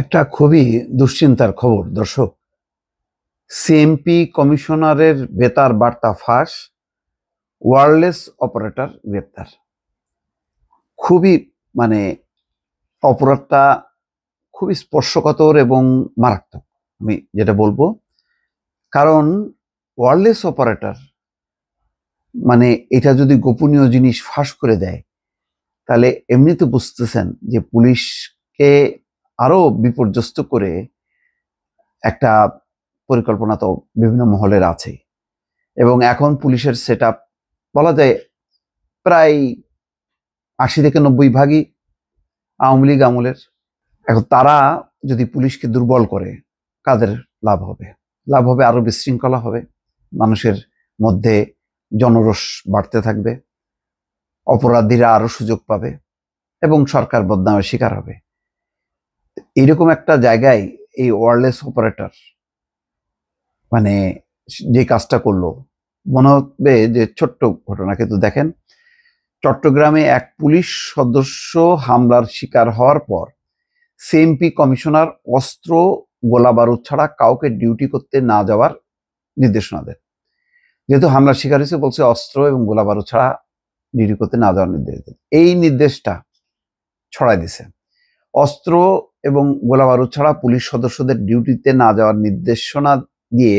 একটা খুবই দুশ্চিন্তার খবর দর্শক। সিএমপি কমিশনারের বেতার বার্তা ফাঁস, ওয়্যারলেস অপারেটর গ্রেপ্তার। খুবই মানে অপরাধটা খুবই স্পর্শকাতর এবং মারাত্মক, আমি যেটা বলবো। কারণ ওয়্যারলেস অপারেটর মানে এটা যদি গোপনীয় জিনিস ফাঁস করে দেয়, তাহলে এমনি তো বুঝতেছেন যে পুলিশকে আরো বিপর্যস্ত করে একটা পরিকল্পনা তো বিভিন্ন মহলের আছে। এবং এখন পুলিশের সেট আপ বলা যায় প্রায় 80 থেকে 90 ভাগই আওয়ামী লীগ আমলের। এখন তারা যদি পুলিশকে দুর্বল করে, কাদের লাভ হবে? লাভ হবে আরো বিশৃঙ্খলা হবে, মানুষের মধ্যে জনরোষ বাড়তে থাকবে, অপরাধীরা আরো সুযোগ পাবে এবং সরকার বদনামের শিকার হবে। এইরকম একটা জায়গায় এই ওয়্যারলেস অপারেটর মানে যে কাজটা করলো, মনে হবে যে ছোট্ট ঘটনা, কিন্তু দেখেন চট্টগ্রামে এক পুলিশ সদস্য হামলার শিকার হওয়ার পর সিএমপি কমিশনার অস্ত্র গোলাবারুদ ছাড়া কাউকে ডিউটি করতে না যাওয়ার নির্দেশনা দেন। যেহেতু হামলার শিকার হয়েছে, বলছে অস্ত্র এবং গোলাবারুদ ছাড়া ডিউটি করতে না যাওয়ার নির্দেশ দেন। এই নির্দেশটা ছড়াই দিছে। অস্ত্র এবং গোলাবারুদ ছাড়া পুলিশ সদস্যদের ডিউটিতে না যাওয়ার নির্দেশনা দিয়ে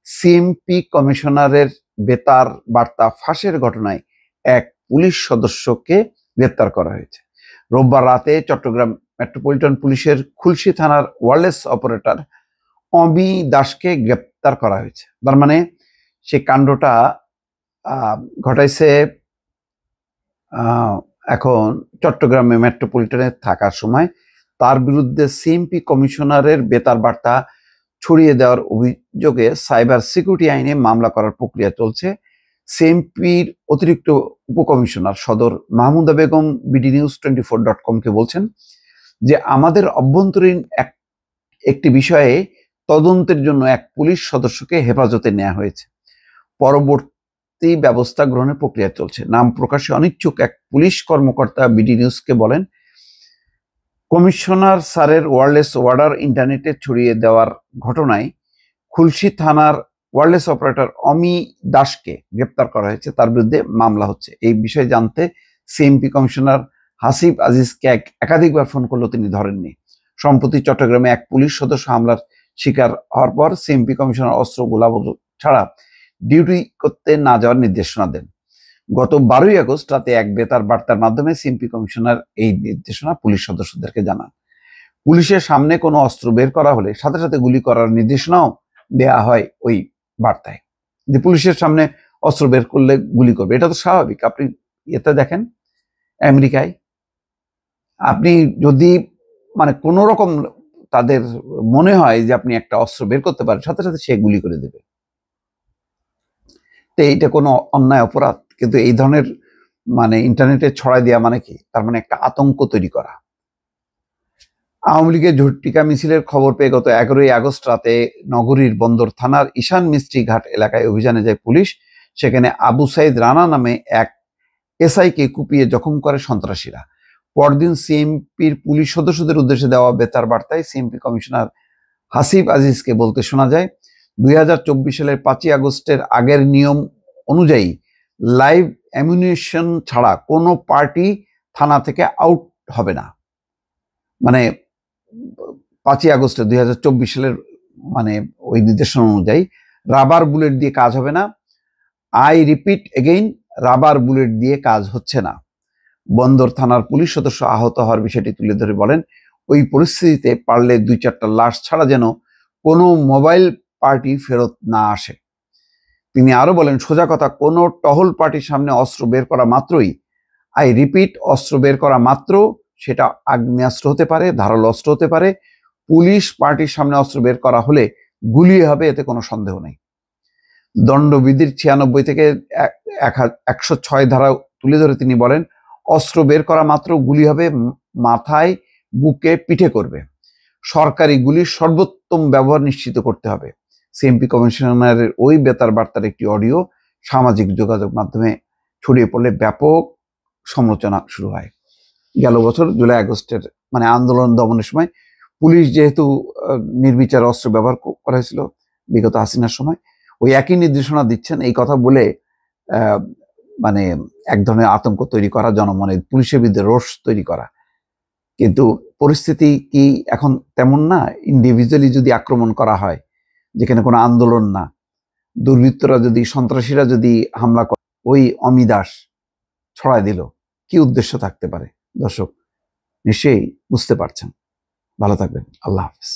সিএমপি কমিশনারের বেতার বার্তা ফাঁসের ঘটনায় এক পুলিশ সদস্যকে গ্রেপ্তার করা হয়েছে। রোববার রাতে চট্টগ্রাম মেট্রোপলিটন পুলিশের খুলশী থানার ওয়্যারলেস অপারেটর অমি দাসকে গ্রেপ্তার করা হয়েছে। তার মানে সে কাণ্ডটা ঘটাইছে এখন চট্টগ্রামে মেট্রোপলিটনে থাকার সময়। তার বিরুদ্ধে সিএমপি কমিশনারের বেতার বার্তা ছড়িয়ে দেওয়ার অভিযোগে সাইবার সিকিউরিটি আইনে মামলা করার প্রক্রিয়া চলছে। সিএমপির অতিরিক্ত উপকমিশনার সদর মাহমুদা বেগম BDNews24.com-কে বলছেন যে আমাদের অভ্যন্তরীণ একটি বিষয়ে তদন্তের জন্য এক পুলিশ সদস্যকে হেফাজতে নেওয়া হয়েছে, পরবর্তী ব্যবস্থা গ্রহণের প্রক্রিয়া চলছে। নাম প্রকাশে অনিচ্ছুক এক পুলিশ কর্মকর্তা বিডি নিউজকে বলেন, কমিশনার স্যারের ওয়্যারলেস অর্ডার ইন্টারনেটে ছড়িয়ে দেওয়ার ঘটনায় খুলশী থানার ওয়্যারলেস অপারেটর অমি দাসকে গ্রেপ্তার করা হয়েছে, তার বিরুদ্ধে মামলা হচ্ছে। এই বিষয়ে জানতে সিএমপি কমিশনার হাসিব আজিজকে একাধিকবার ফোন করলেও তিনি ধরেননি। সম্প্রতি চট্টগ্রামে এক পুলিশ সদস্য হামলার শিকার হওয়ার পর সিএমপি কমিশনার অস্ত্র গোলাবারুদ ছাড়া ডিউটি করতে না যাওয়ার নির্দেশনা দেন। গত 12ই আগস্ট রাতে এক বেতার বার্তার মাধ্যমে সিএমপি কমিশনার এই নির্দেশনা পুলিশ সদস্যদেরকে জানান। পুলিশের সামনে কোনো অস্ত্র বের করা হলে সাথে সাথে গুলি করার নির্দেশনাও দেয়া হয় ওই বার্তায়, যে পুলিশের সামনে অস্ত্র বের করলে গুলি করবে। এটা তো স্বাভাবিক। আপনি এতে দেখেন আমেরিকায়, আপনি যদি মানে কোনো রকম তাদের মনে হয় যে আপনি একটা অস্ত্র বের করতে পারেন, সাথে সাথে সে গুলি করে দেবে। তো এইটা কোনো অন্যায় অপরাধ? কিন্তু এই ধরনের মানে ইন্টারনেটে ছড়াই দেওয়া মানে কি? তার মানে একটা আতঙ্ক তৈরি করা। আওয়ামী লীগের ঝটিকা মিছিলের খবর পেয়ে গত 11ই আগস্ট রাতে নগরীর বন্দর থানার ঈশান মিস্ত্রি ঘাট এলাকায় অভিযানে যায় পুলিশ। সেখানে আবু সাইদ রানা নামে এক এসআইকে কুপিয়ে জখম করে সন্ত্রাসীরা। পরদিন সিএমপির পুলিশ সদস্যদের উদ্দেশ্যে দেওয়া বেতার বার্তায় সিএমপি কমিশনার হাসিব আজিজকে বলতে শোনা যায়, 2024 সালের 5ই আগস্টের আগের নিয়ম অনুযায়ী লাইভ অ্যামিউনিশন ছাড়া কোনো পার্টি থানা থেকে আউট হবে না। মানে 5ই আগস্টে 2024 সালের মানে ওই নির্দেশনা অনুযায়ী রাবার বুলেট দিয়ে কাজ হবে না। I repeat again, rubber bullet দিয়ে কাজ হচ্ছে না। বন্দর থানার পুলিশ সদস্য আহত হওয়ার বিষয়টি তুলে ধরে বলেন, ওই পরিস্থিতিতে পারলে 2-4টা লাশ ছাড়া যেন কোনো মোবাইল পার্টি ফেরত না আসে। তিনি আরো বলেন, সোজা কথা, কোনো টহল পার্টির সামনে অস্ত্র বের করা মাত্রই, আই রিপিট, অস্ত্র বের করা মাত্র, সেটা আগ্নেয়াস্ত্র হতে পারে, ধারালো অস্ত্র হতে পারে, পুলিশ পার্টির সামনে অস্ত্র বের করা হলে গুলি হবে, এতে কোনো সন্দেহ নেই। দণ্ডবিধির 96 থেকে 106 ধারা তুলে ধরে তিনি বলেন, অস্ত্র বের করা মাত্র গুলি হবে, মাথায়, বুকে, পিঠে করবে। সরকারি গুলির সর্বোত্তম ব্যবহার নিশ্চিত করতে হবে। সিএমপি কমিশনারের ওই বেতার বার্তার একটি অডিও সামাজিক যোগাযোগ মাধ্যমে ছড়িয়ে পড়লে ব্যাপক সমালোচনা শুরু হয়। গেল বছর জুলাই আগস্টের মানে আন্দোলন দমনের সময় পুলিশ যেহেতু নির্বিচারে অস্ত্র ব্যবহার করা হয়েছিল বিগত হাসিনার সময়, ওই একই নির্দেশনা দিচ্ছেন এই কথা বলে মানে এক ধরনের আতঙ্ক তৈরি করা, জনমনে পুলিশের বিরুদ্ধে রোষ তৈরি করা। কিন্তু পরিস্থিতি কি এখন তেমন না? ইন্ডিভিজুয়ালি যদি আক্রমণ করা হয়, যেখানে কোনো আন্দোলন না, দুর্বৃত্তরা যদি, সন্ত্রাসীরা যদি হামলা করে, ওই অমিদাস ছড়ায় দিল, কি উদ্দেশ্য থাকতে পারে? দর্শক নিশ্চয়ই বুঝতে পারছেন। ভালো থাকবেন। আল্লাহ হাফেজ।